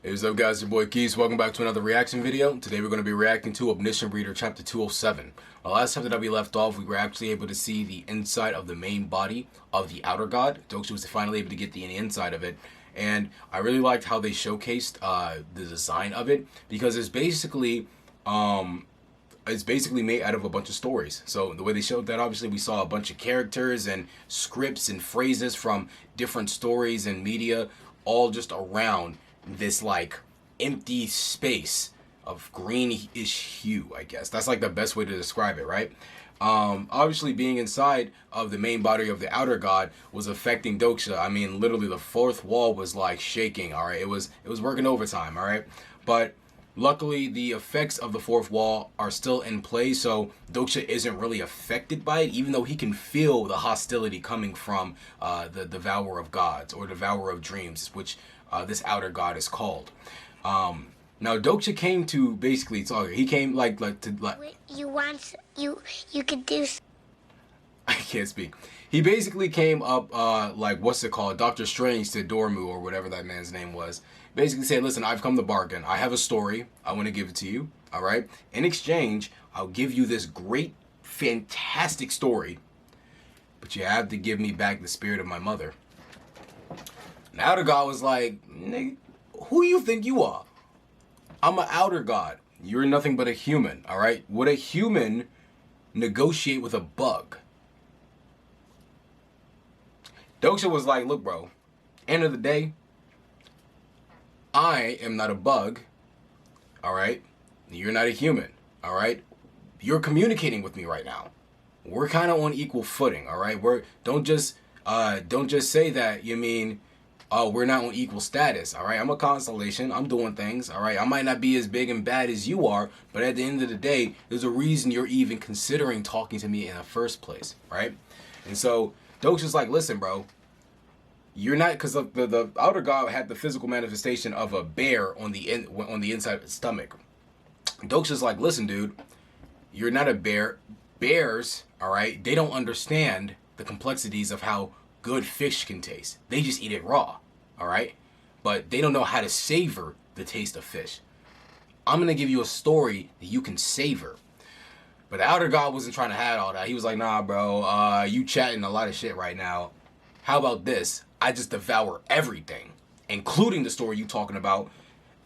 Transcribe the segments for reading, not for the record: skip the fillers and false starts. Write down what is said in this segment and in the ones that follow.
Hey, what's up guys, your boy Keys. Welcome back to another reaction video. Today we're going to be reacting to Omniscient Reader chapter 207. Last time that we left off, we were actually able to see the inside of the main body of the outer god. Doksha was finally able to get the inside of it. And I really liked how they showcased the design of it, because it's basically made out of a bunch of stories. So the way they showed that, obviously we saw a bunch of characters and scripts and phrases from different stories and media all just around this like empty space of greenish hue. I guess that's like the best way to describe it, right? Obviously being inside of the main body of the outer god was affecting Doksha. I mean, literally the fourth wall was like shaking. All right, it was working overtime. All right, but luckily the effects of the fourth wall are still in play, so Doksha isn't really affected by it, even though he can feel the hostility coming from the devourer of gods, or devourer of dreams, which this outer god is called. Now Doksha came to basically talk. He came like You could do. I can't speak. He basically came up like, what's it called, Doctor Strange to Dormu, or whatever that man's name was. Basically said, listen, I've come to bargain. I have a story. I want to give it to you. All right. In exchange, I'll give you this great, fantastic story, but you have to give me back the spirit of my mother. And the outer god was like, nigga, who you think you are? I'm an outer god. You're nothing but a human, all right? Would a human negotiate with a bug? Doksha was like, look, bro, end of the day, I am not a bug, all right? You're not a human, all right? You're communicating with me right now. We're kind of on equal footing, all right? Don't just say that you mean, oh, we're not on equal status, all right? I'm a constellation. I'm doing things, all right? I might not be as big and bad as you are, but at the end of the day, there's a reason you're even considering talking to me in the first place, right? And so Doksha's like, listen, bro, you're not, because the outer god had the physical manifestation of a bear on the inside of his stomach. Doksha's like, listen, dude, you're not a bear. Bears, all right, they don't understand the complexities of how good fish can taste. They just eat it raw, all right? But they don't know how to savor the taste of fish. I'm going to give you a story that you can savor. But the outer god wasn't trying to have all that. He was like, nah, bro, you chatting a lot of shit right now. How about this? I just devour everything, including the story you talking about.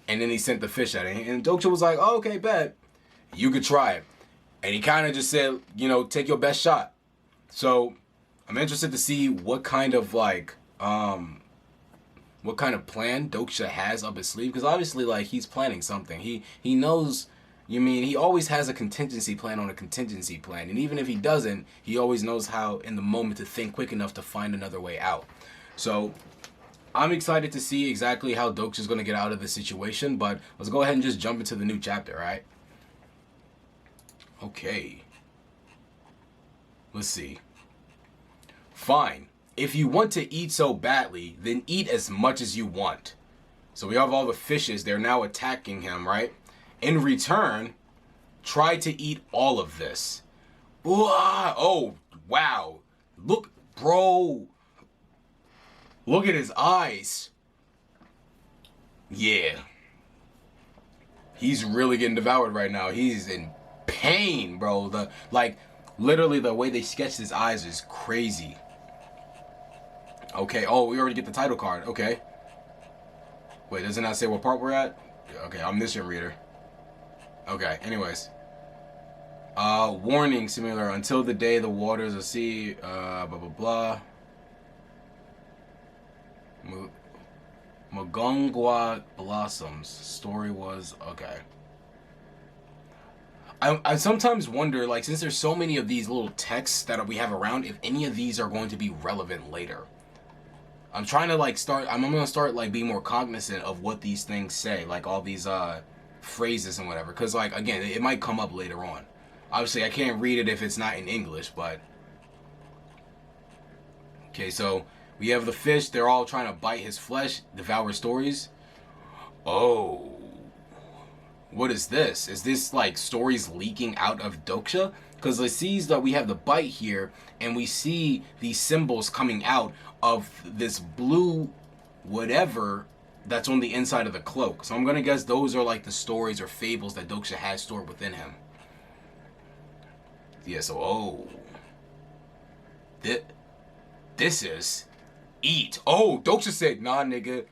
And then he sent the fish at him. And Doksha was like, oh, okay, bet. You could try it. And he kind of just said, you know, take your best shot. So I'm interested to see what kind of like, what kind of plan Doksha has up his sleeve. Because obviously, like, he's planning something. He knows, you mean, he always has a contingency plan on a contingency plan. And even if he doesn't, he always knows how in the moment to think quick enough to find another way out. So I'm excited to see exactly how Doksha's going to get out of this situation. But let's go ahead and just jump into the new chapter, right? Okay. Let's see. Fine. If you want to eat so badly, then eat as much as you want. So we have all the fishes. They're now attacking him, right? In return, try to eat all of this. Oh, wow. Look, bro. Look at his eyes. Yeah. He's really getting devoured right now. He's in pain, bro. Literally the way they sketched his eyes is crazy. Okay, oh, we already get the title card. Okay. Wait, does it not say what part we're at? Okay, Omniscient Reader. Okay, anyways. Warning, similar, until the day the waters of sea, blah, blah, blah. Magongwa blossoms. Story was, okay. I sometimes wonder, like, since there's so many of these little texts that we have around, if any of these are going to be relevant later. I'm trying to, like, I'm going to start, like, being more cognizant of what these things say, like, all these, phrases and whatever. Because, like, again, it might come up later on. Obviously, I can't read it if it's not in English, but... Okay, so we have the fish. They're all trying to bite his flesh, devour stories. Oh. What is this? Is this like stories leaking out of Doksha? Because it sees that we have the bite here, and we see these symbols coming out of this blue whatever that's on the inside of the cloak. So I'm gonna guess those are like the stories or fables that Doksha has stored within him. Yeah, so this is eat. Oh, Doksha said, nah, nigga.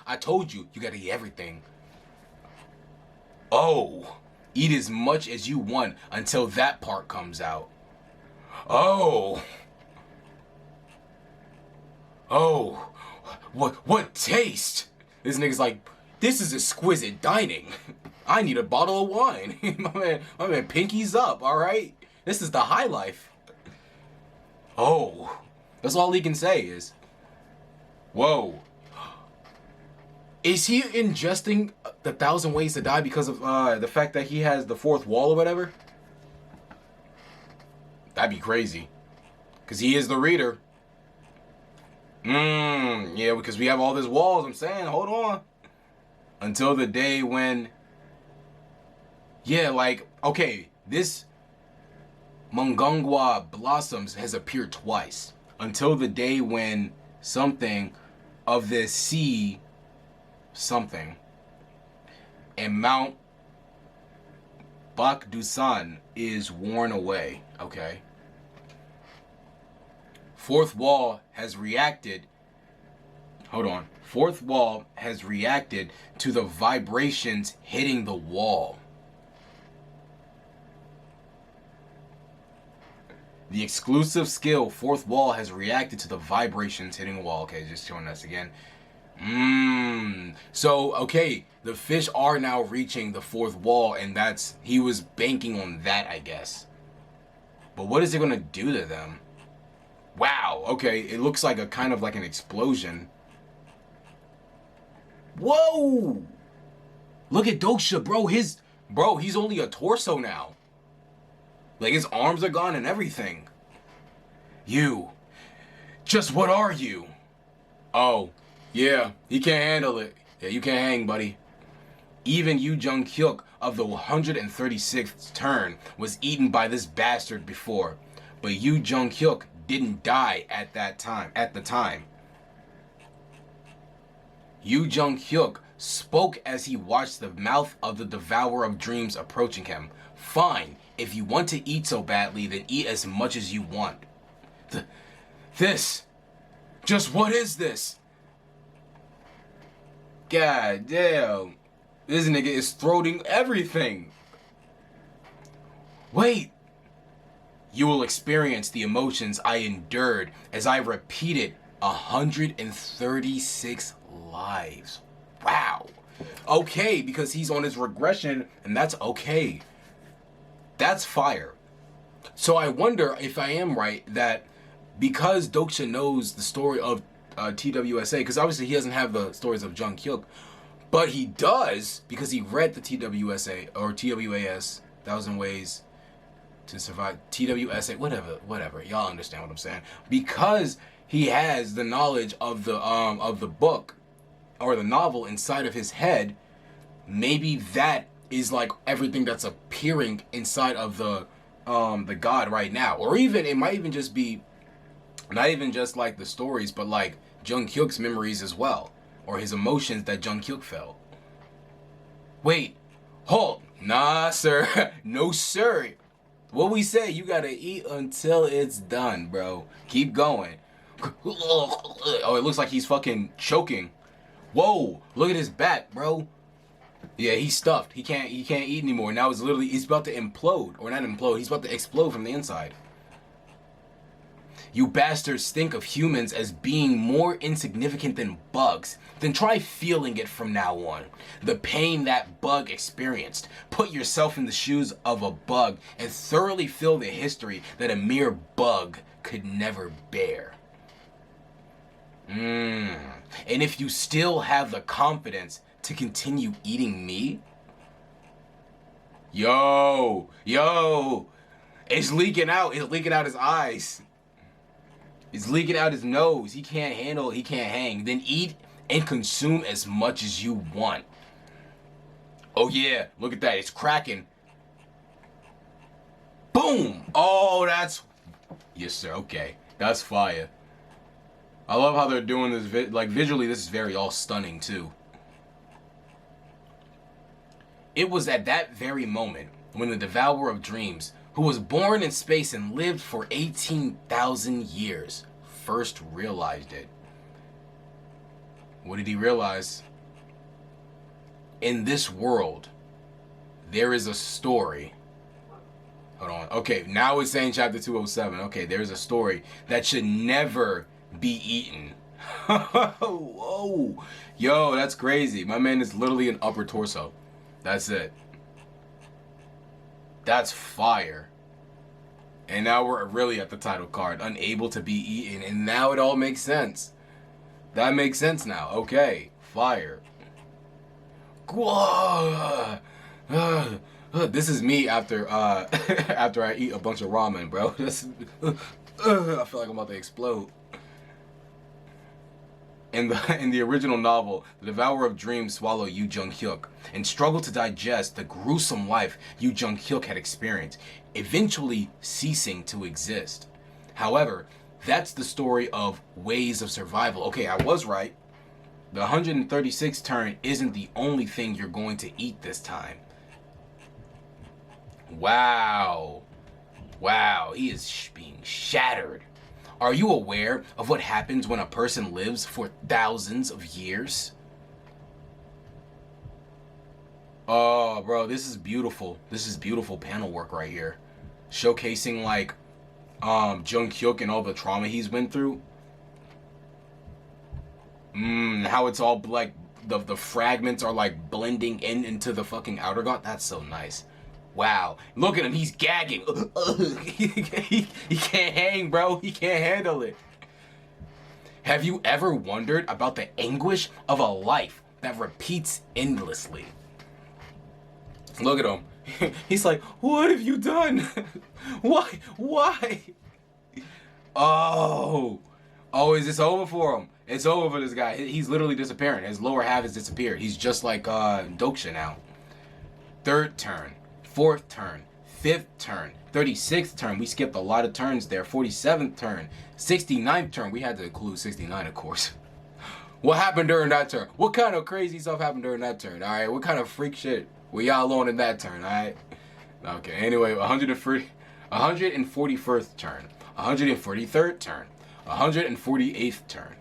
I told you, you gotta eat everything. Oh, eat as much as you want until that part comes out. Oh. Oh. What taste? This nigga's like, this is exquisite dining. I need a bottle of wine. my man, pinky's up, alright? This is the high life. Oh. That's all he can say is, whoa. Is he ingesting the 1,000 ways to die because of the fact that he has the fourth wall or whatever? That'd be crazy. Because he is the reader. Yeah, because we have all these walls. I'm saying, hold on. Until the day when... Yeah, like, okay, this Mungangwa Blossoms has appeared twice. Until the day when something of this sea... something. And Mount Bakdusan is worn away. Okay. Fourth wall has reacted. Hold on. Fourth wall has reacted to the vibrations hitting the wall. The exclusive skill, fourth wall, has reacted to the vibrations hitting the wall. Okay, just showing us again. So, okay, the fish are now reaching the fourth wall, and that's, he was banking on that, I guess. But what is it going to do to them? Wow, okay, it looks like a kind of like an explosion. Whoa! Look at Doksha, bro. He's only a torso now. Like, his arms are gone and everything. You. Just what are you? Oh, yeah, he can't handle it. Yeah, you can't hang, buddy. Even Yu Jung-hyuk of the 136th turn was eaten by this bastard before. But Yu Jung-hyuk didn't die at the time. Yu Jung-hyuk spoke as he watched the mouth of the Devourer of Dreams approaching him. Fine, if you want to eat so badly, then eat as much as you want. Just what is this? God damn. This nigga is throating everything. Wait. You will experience the emotions I endured as I repeated 136 lives. Wow. Okay, because he's on his regression, and that's okay. That's fire. So I wonder if I am right that because Doksha knows the story of TWSA, because obviously he doesn't have the stories of Jung-hyuk, but he does because he read the TWSA or TWAS, 1,000 Ways to Survive, TWSA, whatever. Y'all understand what I'm saying? Because he has the knowledge of the book or the novel inside of his head, maybe that is like everything that's appearing inside of the god right now. Or even it might even just be not even just like the stories, but like Jung-hyuk's memories as well, or his emotions that Jung-hyuk felt. Wait, hold. Nah, sir. No, sir. What we say, you gotta eat until it's done, bro. Keep going. Oh, it looks like he's fucking choking. Whoa, look at his back, bro. Yeah, he's stuffed. He can't eat anymore. Now he's about to implode. Or not implode, he's about to explode from the inside. You bastards think of humans as being more insignificant than bugs. Then try feeling it from now on. The pain that bug experienced. Put yourself in the shoes of a bug and thoroughly feel the history that a mere bug could never bear. And if you still have the confidence to continue eating me, yo, it's leaking out. It's leaking out his eyes. It's leaking out his nose. He can't handle it. He can't hang. Then eat and consume as much as you want. Oh yeah, look at that. It's cracking. Boom. Oh, that's... Yes, sir. Okay. That's fire. I love how they're doing this. Like visually, this is very all stunning too. It was at that very moment when the Devourer of Dreams, who was born in space and lived for 18,000 years, first realized it. What did he realize? In this world, there is a story. Hold on. Okay, now it's saying chapter 207. Okay, there's a story that should never be eaten. Whoa. Yo, that's crazy. My man is literally an upper torso. That's it. That's fire. And now we're really at the title card. Unable to be eaten. And now it all makes sense. That makes sense now. Okay. Fire. This is me after after I eat a bunch of ramen, bro. I feel like I'm about to explode. In the original novel, the Devourer of Dreams swallowed Yoo Jung-hyuk and struggled to digest the gruesome life Yoo Jung-hyuk had experienced, eventually ceasing to exist. However, that's the story of ways of survival. Okay, I was right. The 136th turn isn't the only thing you're going to eat this time. Wow. Wow, he is being shattered. Are you aware of what happens when a person lives for thousands of years? Oh, bro, this is beautiful. This is beautiful panel work right here. Showcasing, like, Jung-hyuk and all the trauma he's went through. How it's all, like, the fragments are, like, blending into the fucking outer god. That's so nice. Wow. Look at him. He's gagging. He can't hang, bro. He can't handle it. Have you ever wondered about the anguish of a life that repeats endlessly? Look at him. He's like, what have you done? Why? Why? Oh, is this over for him? It's over for this guy. He's literally disappearing. His lower half has disappeared. He's just like Doksha now. Third turn. Fourth turn, fifth turn, 36th turn. We skipped a lot of turns there. 47th turn, 69th turn. We had to include 69, of course. What happened during that turn? What kind of crazy stuff happened during that turn? All right, what kind of freak shit were y'all on in that turn? All right. Okay. Anyway, 141st turn, 143rd turn, 148th turn.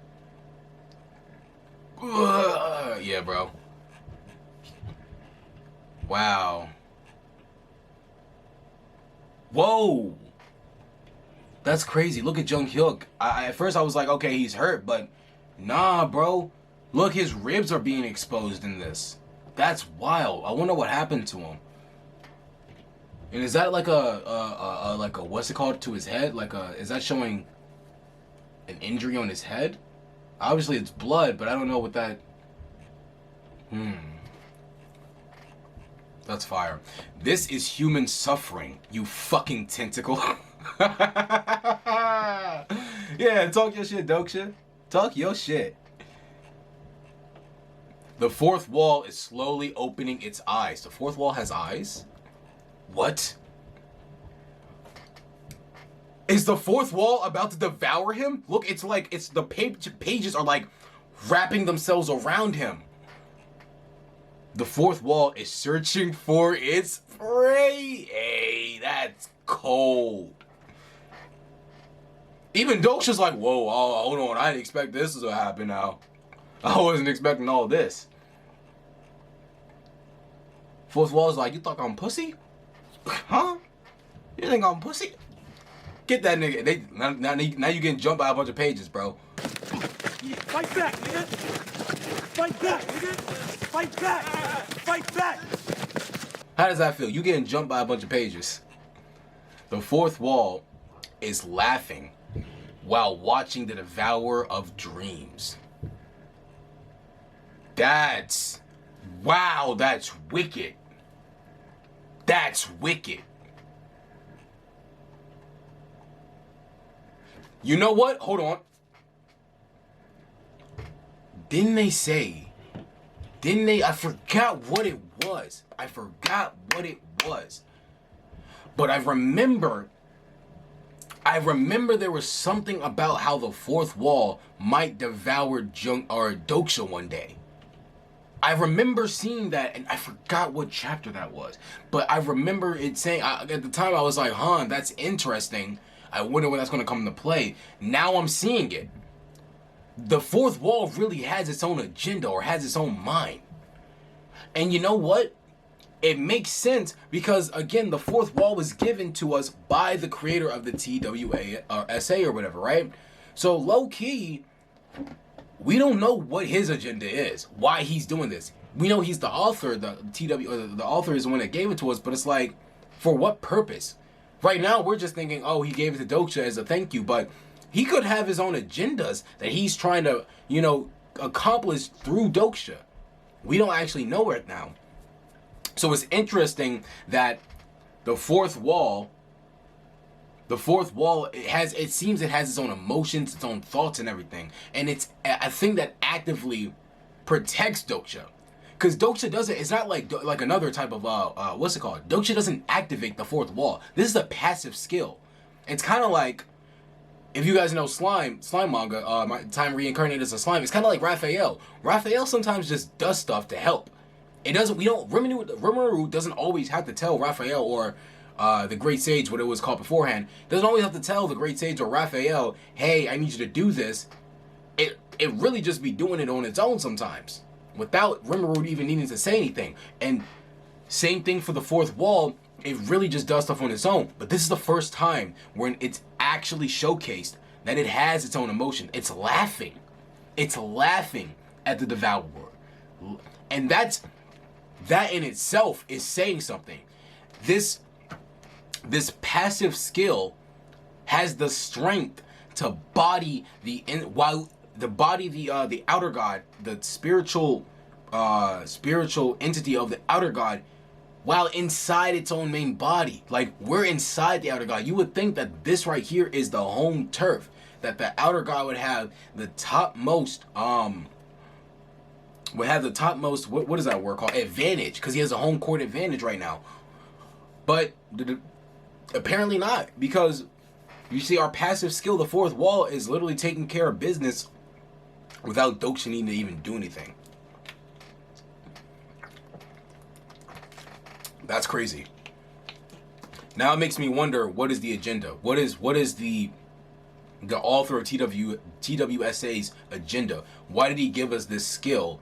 Yeah, bro. Wow. Whoa, that's crazy. Look at Jung-hyuk. At first I was like, okay, he's hurt, but nah, bro. Look, his ribs are being exposed in this. That's wild. I wonder what happened to him. And is that like a what's it called to his head? Is that showing an injury on his head? Obviously it's blood, but I don't know what that. That's fire. This is human suffering, you fucking tentacle. Yeah, talk your shit, Doksha. Talk your shit. The fourth wall is slowly opening its eyes. The fourth wall has eyes? What? Is the fourth wall about to devour him? Look, it's like, the pages are like wrapping themselves around him. The fourth wall is searching for its prey. Hey, that's cold. Even Doksha's like, whoa, hold on. I didn't expect this to happen now. I wasn't expecting all this. Fourth wall's like, you thought I'm pussy? Huh? You think I'm pussy? Get that nigga. Now you getting jumped by a bunch of pages, bro. Fight back, nigga! Fight back, nigga! Fight back! Fight back! How does that feel? You getting jumped by a bunch of pages. The fourth wall is laughing while watching the Devourer of Dreams. Wow, that's wicked. That's wicked. You know what? Hold on. Didn't they say? I forgot what it was. But I remember I remember there was something about how the fourth wall might devour Doksha one day. I remember seeing that, and I forgot what chapter that was. But I remember it saying, at the time I was like, huh, that's interesting. I wonder when that's going to come into play. Now I'm seeing it. The fourth wall really has its own agenda or has its own mind. And you know what? It makes sense because, again, the fourth wall was given to us by the creator of the TWA or whatever, right? So low-key, we don't know what his agenda is, why he's doing this. We know he's the author, the author is the one that gave it to us, but it's like, for what purpose? Right now, we're just thinking, oh, he gave it to Doksha as a thank you, but he could have his own agendas that he's trying to, accomplish through Doksha. We don't actually know right now. So it's interesting that the fourth wall, it seems it has its own emotions, its own thoughts and everything. And it's a thing that actively protects Doksha. Because Doksha doesn't, it's not like another type of, what's it called? Doksha doesn't activate the fourth wall. This is a passive skill. It's kind of like, if you guys know slime manga, my time reincarnated as a slime, it's kind of like Raphael. Raphael sometimes just does stuff to help. Rimuru doesn't always have to tell Raphael or the Great Sage, what it was called beforehand, doesn't always have to tell the Great Sage or Raphael, hey, I need you to do this. It really just be doing it on its own sometimes, without Rimuru even needing to say anything. And same thing for the fourth wall, it really just does stuff on its own. But this is the first time when it's actually showcased that it has its own emotion. It's laughing. It's laughing at the Devourer. And that in itself is saying something. This passive skill has the strength to body the outer god, the spiritual entity of the outer god, while inside its own main body. Like, we're inside the outer god. You would think that this right here is the home turf, that the outer god would have the topmost what is that word called? Advantage, because he has a home court advantage right now. But apparently not, because you see our passive skill, the fourth wall, is literally taking care of business without Doksha needing to even do anything. That's crazy. Now it makes me wonder, what is the agenda? What is the author of TWSA's agenda? Why did he give us this skill?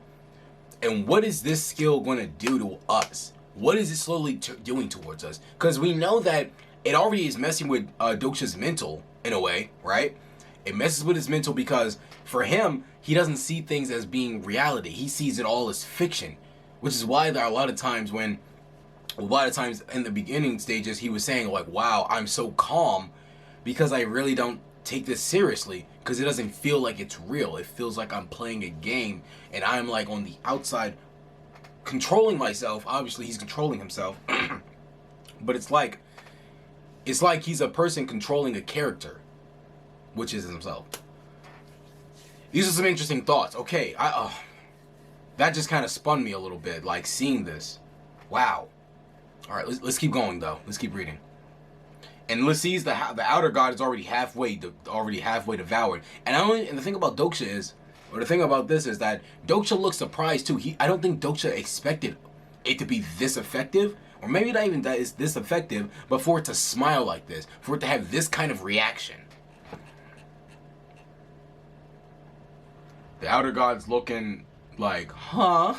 And what is this skill going to do to us? What is it slowly doing towards us? Because we know that it already is messing with Doksha's mental, in a way, right? It messes with his mental because, for him, he doesn't see things as being reality. He sees it all as fiction. Which is why there are a lot of times in the beginning stages, he was saying, like, wow, I'm so calm because I really don't take this seriously, because it doesn't feel like it's real. It feels like I'm playing a game and I'm like on the outside controlling myself. Obviously he's controlling himself. But it's like he's a person controlling a character, which is himself. These are some interesting thoughts. Okay, that just kind of spun me a little bit, like seeing this. Wow. All right, let's keep going though. Let's keep reading. And let's see, the outer god is already halfway devoured. And the thing about Doksha is, or the thing about this is that Doksha looks surprised too. I don't think Doksha expected it to be this effective, or maybe not even that it's this effective, but for it to smile like this, for it to have this kind of reaction. The outer god's looking like, huh?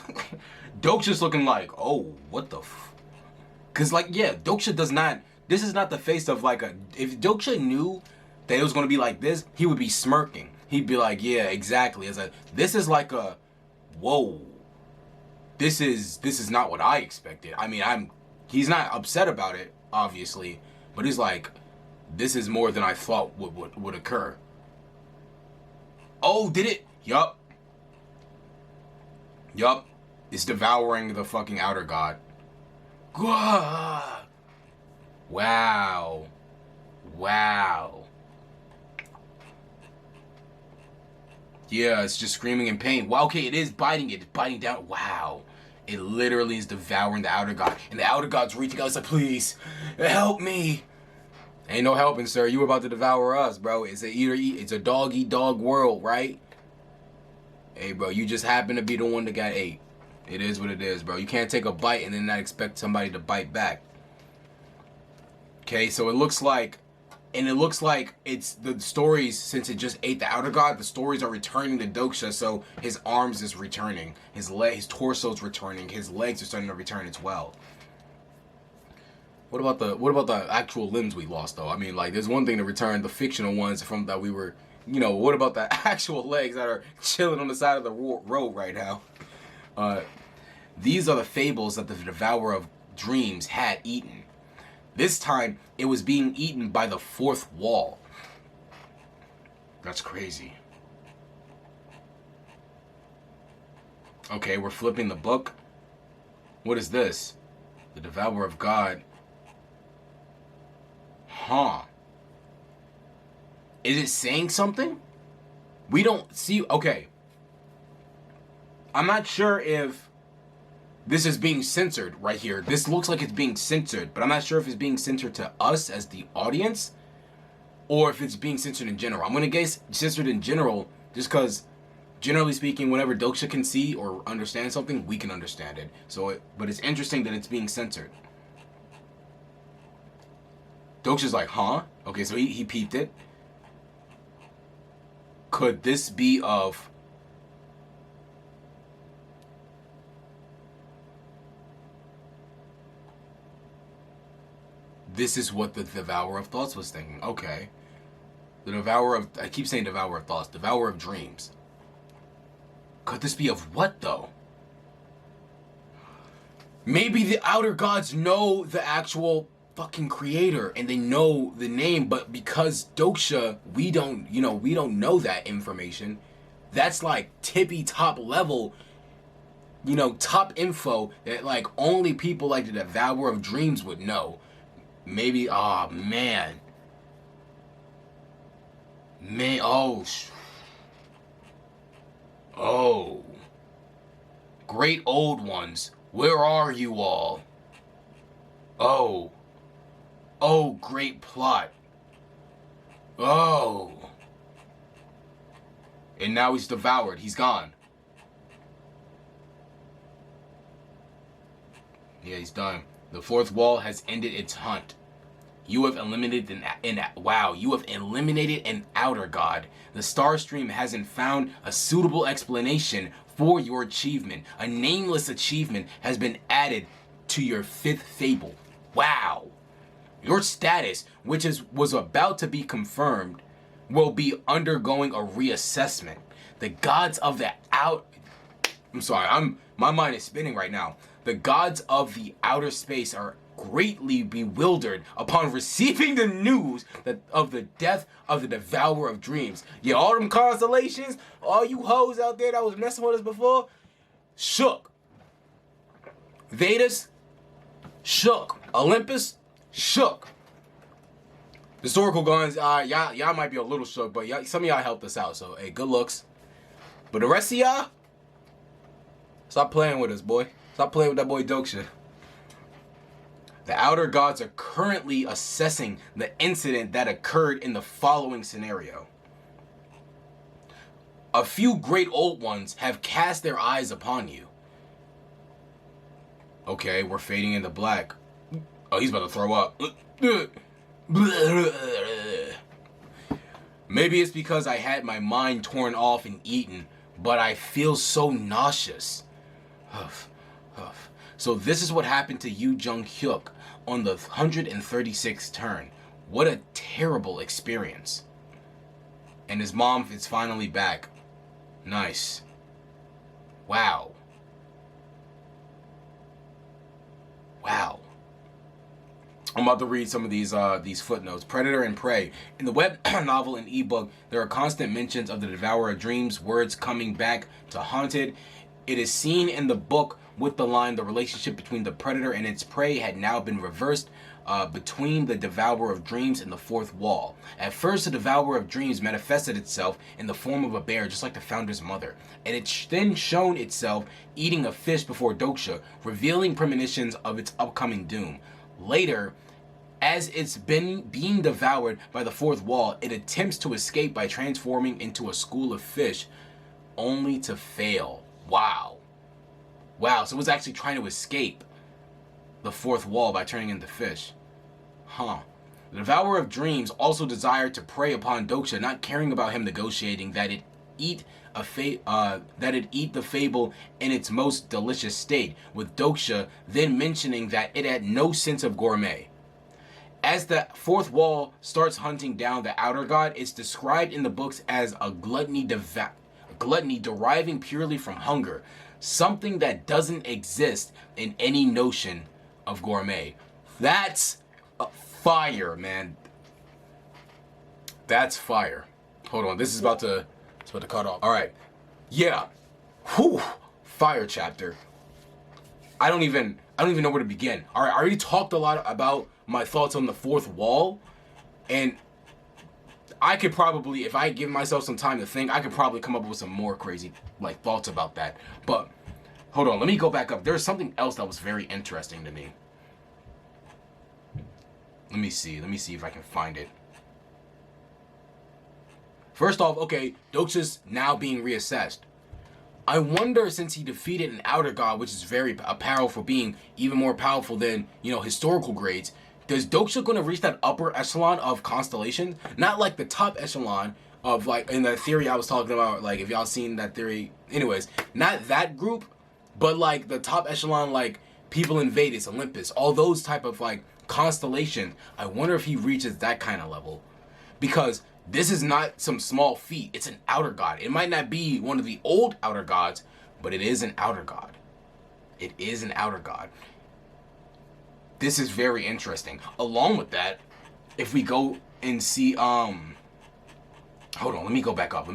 Doksha's looking like, oh, what the Cause like, yeah, Doksha does not, this is not the face of like if Doksha knew that it was going to be like this, he would be smirking. He'd be like, yeah, exactly. This is like a, whoa, this is not what I expected. I mean, he's not upset about it, obviously, but he's like, this is more than I thought would occur. Oh, did it? Yup. It's devouring the fucking outer god. Wow. Yeah, it's just screaming in pain. Wow, okay, it is biting it. It's biting down. Wow. It literally is devouring the outer god. And the outer god's reaching out. It's like, please, help me. Ain't no helping, sir. You about to devour us, bro. It's a it's a dog eat dog world, right? Hey, bro, you just happen to be the one that got ate. It is what it is, bro. You can't take a bite and then not expect somebody to bite back. Okay, so it looks like it's the stories, since it just ate the outer god, the stories are returning to Doksha, so his arms is returning, his torso's returning, his legs are starting to return as well. What about the actual limbs we lost though? I mean, like, there's one thing to return the fictional ones from that we were, what about the actual legs that are chilling on the side of the road right now? These are the fables that the devourer of dreams had eaten. This time, it was being eaten by the fourth wall. That's crazy. Okay, we're flipping the book. What is this? The devourer of God. Huh. Is it saying something? We don't see... Okay. I'm not sure if this is being censored right here. This looks like it's being censored, but I'm not sure if it's being censored to us as the audience or if it's being censored in general. I'm going to guess censored in general just because, generally speaking, whenever Doksha can see or understand something, we can understand it. But it's interesting that it's being censored. Doksha's like, huh? Okay, so he peeped it. Could this be of... This is what the Devourer of Thoughts was thinking. Okay. The Devourer of... I keep saying Devourer of Thoughts. Devourer of Dreams. Could this be of what, though? Maybe the Outer Gods know the actual fucking creator and they know the name, but because Doksha, we don't know that information. That's like tippy top level, top info that like only people like the Devourer of Dreams would know. Maybe, oh man. Oh. Great old ones, where are you all? Oh, great plot. Oh. And now he's devoured, he's gone. Yeah, he's done. The fourth wall has ended its hunt. You have eliminated you have eliminated an outer god. The Starstream hasn't found a suitable explanation for your achievement. A nameless achievement has been added to your fifth fable. Wow. Your status, which was about to be confirmed, will be undergoing a reassessment. The gods of the my mind is spinning right now. The gods of the outer space are greatly bewildered upon receiving the news of the death of the Devourer of Dreams. Yeah, all them constellations, all you hoes out there that was messing with us before, shook. Vedas, shook. Olympus, shook. Historical guns, y'all might be a little shook, but some of y'all helped us out, so hey, good looks. But the rest of y'all, stop playing with us, boy. Stop playing with that boy Doksha. The Outer Gods are currently assessing the incident that occurred in the following scenario. A few great old ones have cast their eyes upon you. Okay, we're fading into black. Oh, he's about to throw up. Maybe it's because I had my mind torn off and eaten, but I feel so nauseous. So this is what happened to Yu Jung-hyuk on the 136th turn. What a terrible experience. And his mom is finally back. Nice. Wow. Wow. I'm about to read some of these footnotes. Predator and Prey. In the web novel and ebook, there are constant mentions of the Devourer of Dreams, words coming back to haunted. It is seen in the book with the line, the relationship between the predator and its prey had now been reversed between the Devourer of Dreams and the fourth wall. At first, the Devourer of Dreams manifested itself in the form of a bear, just like the founder's mother, and it then shown itself eating a fish before Doksha, revealing premonitions of its upcoming doom. Later, As it's been being devoured by the fourth wall, it attempts to escape by transforming into a school of fish, only to fail. Wow. Wow, so it was actually trying to escape the fourth wall by turning into fish. Huh. The Devourer of Dreams also desired to prey upon Doksha, not caring about him negotiating that it eat the fable in its most delicious state, with Doksha then mentioning that it had no sense of gourmet. As the fourth wall starts hunting down the outer god, it's described in the books as a gluttony deriving purely from hunger, something that doesn't exist in any notion of gourmet. That's fire, man. That's fire. Hold on, this is about to cut off. All right, yeah, whew, fire chapter. I don't even know where to begin. All right, I already talked a lot about my thoughts on the fourth wall, and I could probably, if I give myself some time to think, I could probably come up with some more crazy thoughts about that. But hold on, let me go back up. There's something else that was very interesting to me. Let me see if I can find it. First off, okay, Doksha's now being reassessed. I wonder, since he defeated an outer god, which is very powerful being, even more powerful than, historical grades, does Doksha going to reach that upper echelon of constellations? Not like the top echelon of, in the theory I was talking about, if y'all seen that theory. Anyways, not that group, but, the top echelon, people in Vedas, Olympus, all those type of, constellation. I wonder if he reaches that kind of level. Because this is not some small feat. It's an outer god. It might not be one of the old outer gods, but it is an outer god. It is an outer god. This is very interesting. Along with that, if we go and see, hold on, let me go back up.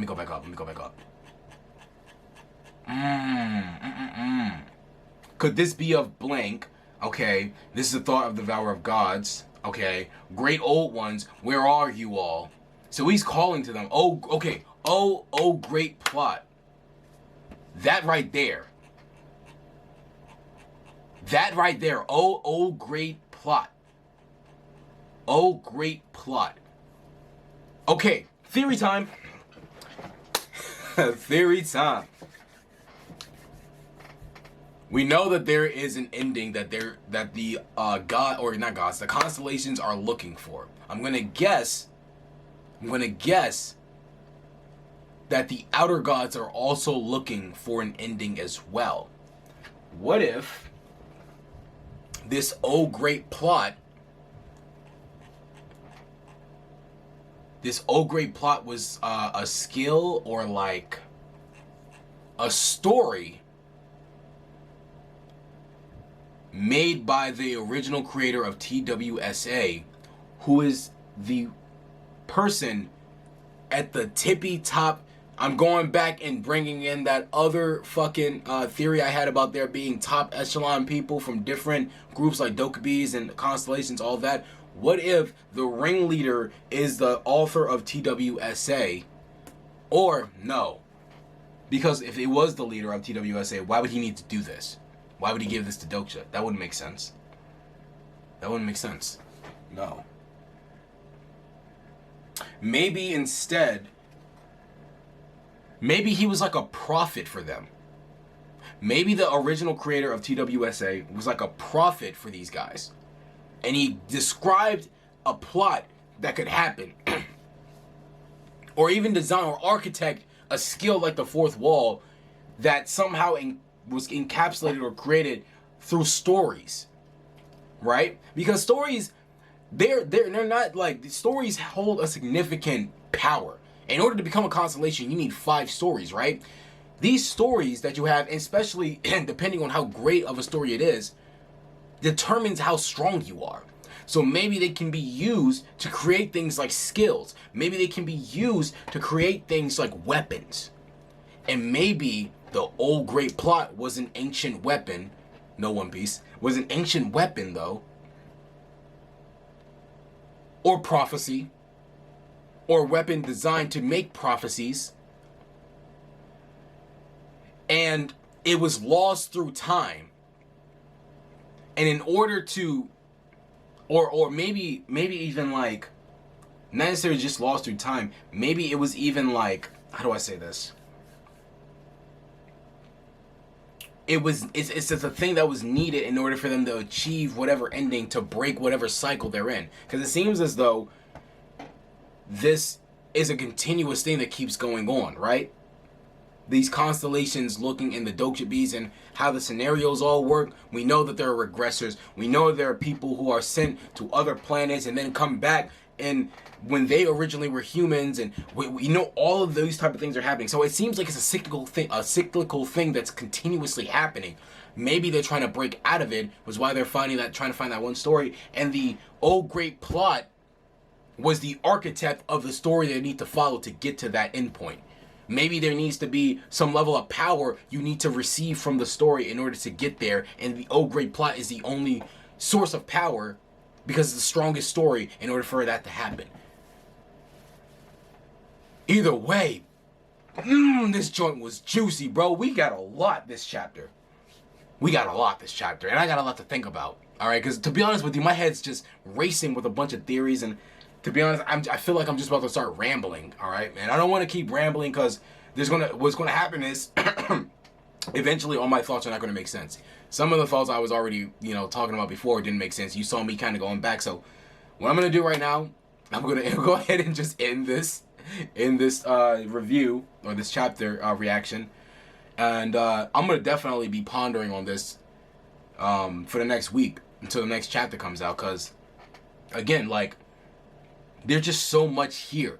Could this be of blank? Okay, this is the thought of the Devourer of Gods. Okay, great old ones, where are you all? So he's calling to them. Oh, okay. Oh, great plot. That right there. Oh, great plot. Oh, great plot. Okay, theory time. Theory time. We know that there is an ending that the god, or not gods, the constellations are looking for. I'm gonna guess that the outer gods are also looking for an ending as well. What if this great plot was a skill or a story made by the original creator of TWSA, who is the person at the tippy top. I'm going back and bringing in that other fucking theory I had about there being top echelon people from different groups like Dokubis and constellations, all that. What if the ringleader is the author of TWSA? Or no. Because if it was the leader of TWSA, why would he need to do this? Why would he give this to Doksha? That wouldn't make sense. No. Maybe instead, he was like a prophet for them. Maybe the original creator of TWSA was like a prophet for these guys. And he described a plot that could happen. Or even design or architect a skill like the fourth wall that somehow was encapsulated or created through stories. Right? Because stories, they're not stories hold a significant power. In order to become a constellation, you need 5 stories, right? These stories that you have, especially depending on how great of a story it is, determines how strong you are. So maybe they can be used to create things like skills. Maybe they can be used to create things like weapons. And maybe the old great plot was an ancient weapon. No One Piece. Was an ancient weapon, though. Or prophecy. Or weapon designed to make prophecies. And it was lost through time. And in order to or maybe even like not necessarily just lost through time. Maybe it was even like, how do I say this? It's just a thing that was needed in order for them to achieve whatever ending, to break whatever cycle they're in. Because it seems as though this is a continuous thing that keeps going on, right? These constellations looking in the Dokjabis and how the scenarios all work. We know that there are regressors. We know there are people who are sent to other planets and then come back, and when they originally were humans, and we know all of those type of things are happening. So it seems like it's a cyclical thing that's continuously happening. Maybe they're trying to break out of it, was why they're trying to find that one story. And the old great plot was the architect of the story they need to follow to get to that endpoint. Maybe there needs to be some level of power you need to receive from the story in order to get there, and the old great plot is the only source of power because it's the strongest story in order for that to happen. Either way, this joint was juicy, bro. We got a lot this chapter. And I got a lot to think about. All right, because to be honest with you, my head's just racing with a bunch of theories, and to be honest, I feel like I'm just about to start rambling. All right, man. I don't want to keep rambling because what's gonna happen is eventually all my thoughts are not gonna make sense. Some of the thoughts I was already talking about before didn't make sense. You saw me kind of going back. So what I'm gonna do right now, I'm gonna go ahead and just end this review or this chapter reaction, and I'm gonna definitely be pondering on this for the next week until the next chapter comes out, because again, like, there's just so much here.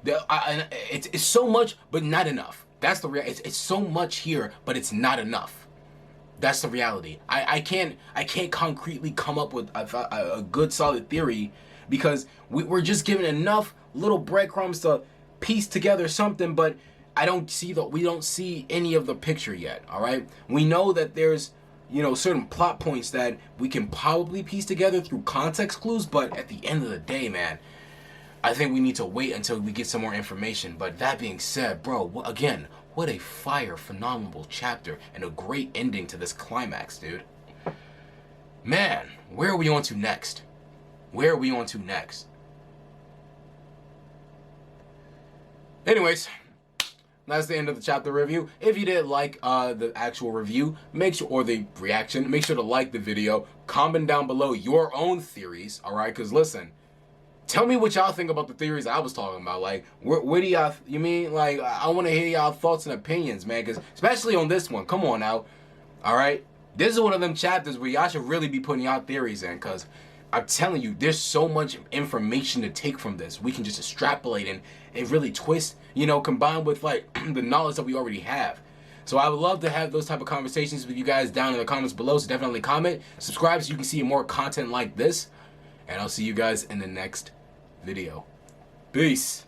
It's so much, but not enough. That's the it's so much here, but it's not enough. That's the reality. I can't concretely come up with a good solid theory, because we're just given enough little breadcrumbs to piece together something, but we don't see any of the picture yet. All right, we know that there's certain plot points that we can probably piece together through context clues, but at the end of the day, man, I think we need to wait until we get some more information. But that being said, bro, again, what a phenomenal chapter and a great ending to this climax, dude. Man, where are we on to next? Anyways, that's the end of the chapter review. If you did like the actual review, or the reaction, make sure to like the video. Comment down below your own theories, all right? Because listen, tell me what y'all think about the theories I was talking about. Like, what do y'all, like, I want to hear y'all thoughts and opinions, man. Because especially on this one, come on now, all right? This is one of them chapters where y'all should really be putting y'all theories in, because I'm telling you, there's so much information to take from this. We can just extrapolate and really twist, combined with like the knowledge that we already have. So I would love to have those type of conversations with you guys down in the comments below. So definitely comment, subscribe so you can see more content like this. And I'll see you guys in the next video. Peace.